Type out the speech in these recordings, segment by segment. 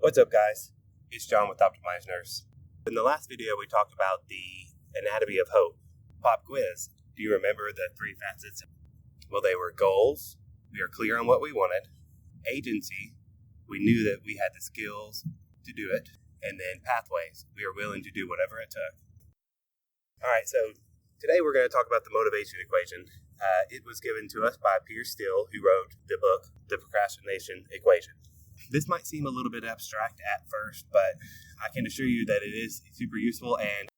What's up, guys? It's John with Optimized Nurse. In the last video, we talked about the anatomy of hope. Pop quiz. Do you remember the three facets? Well, they were goals. We were clear on what we wanted. Agency. We knew that we had the skills to do it. And then pathways. We were willing to do whatever it took. All right, so today we're going to talk about the motivation equation. It was given to us by Piers Steel, who wrote the book, The Procrastination Equation. This might seem a little bit abstract at first, but I can assure you that it is super useful, and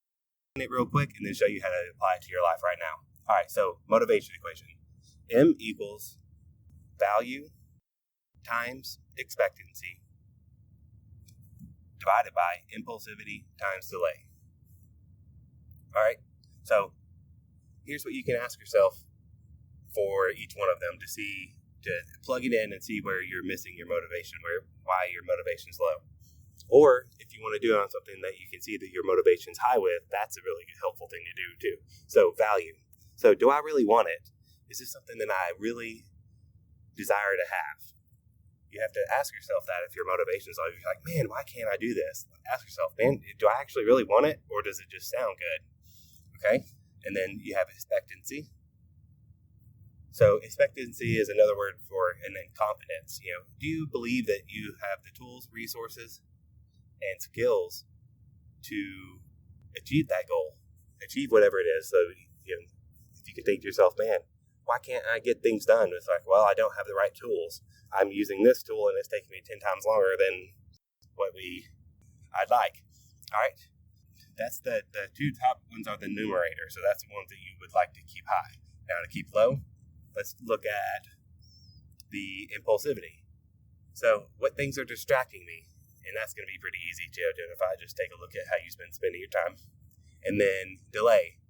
it real quick and then show you how to apply it to your life right now. All right, so motivation equation. M equals value times expectancy divided by impulsivity times delay. All right, so here's what you can ask yourself for each one of them to plug it in and see where you're missing your motivation, why your motivation's low. Or if you want to do it on something that you can see that your motivation's high with, that's a really helpful thing to do too. So value. So do I really want it? Is this something that I really desire to have? You have to ask yourself that if your motivation's low. You're like, man, why can't I do this? Ask yourself, man, do I actually really want it, or does it just sound good? Okay? And then you have expectancy. So expectancy is another word for, and then confidence. Do you believe that you have the tools, resources, and skills to achieve that goal, achieve whatever it is? So, if you can think to yourself, man, why can't I get things done? It's like, well, I don't have the right tools. I'm using this tool, and it's taking me 10 times longer than what I'd like. All right. That's the two top ones are the numerator. So that's the ones that you would like to keep high. Now to keep low, let's look at the impulsivity. So what things are distracting me? And that's going to be pretty easy to identify. Just take a look at how you've been spending your time. And then delay.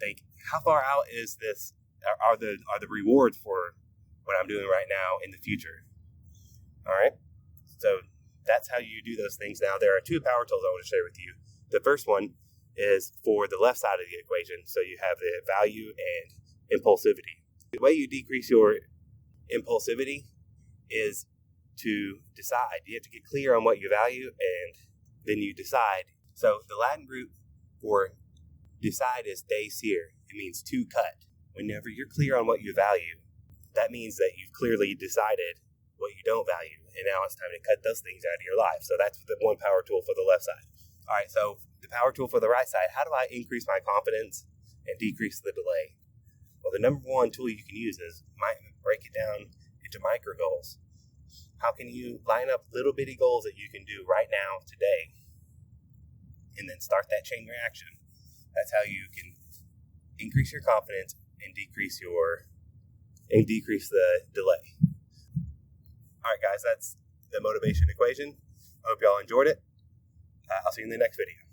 Think, how far out is this? Are the rewards for what I'm doing right now in the future? All right. So that's how you do those things. Now there are two power tools I want to share with you. The first one is for the left side of the equation. So you have the value and impulsivity. The way you decrease your impulsivity is to decide. You have to get clear on what you value, and then you decide. So the Latin root for decide is deicere. It means to cut. Whenever you're clear on what you value, that means that you've clearly decided what you don't value, and now it's time to cut those things out of your life. So that's the one power tool for the left side. All right, so the power tool for the right side, how do I increase my confidence and decrease the delay? Well, the number one tool you can use is break it down into micro goals. How can you line up little bitty goals that you can do right now, today, and then start that chain reaction? That's how you can increase your confidence and decrease the delay. All right, guys, that's the motivation equation. I hope y'all enjoyed it. I'll see you in the next video.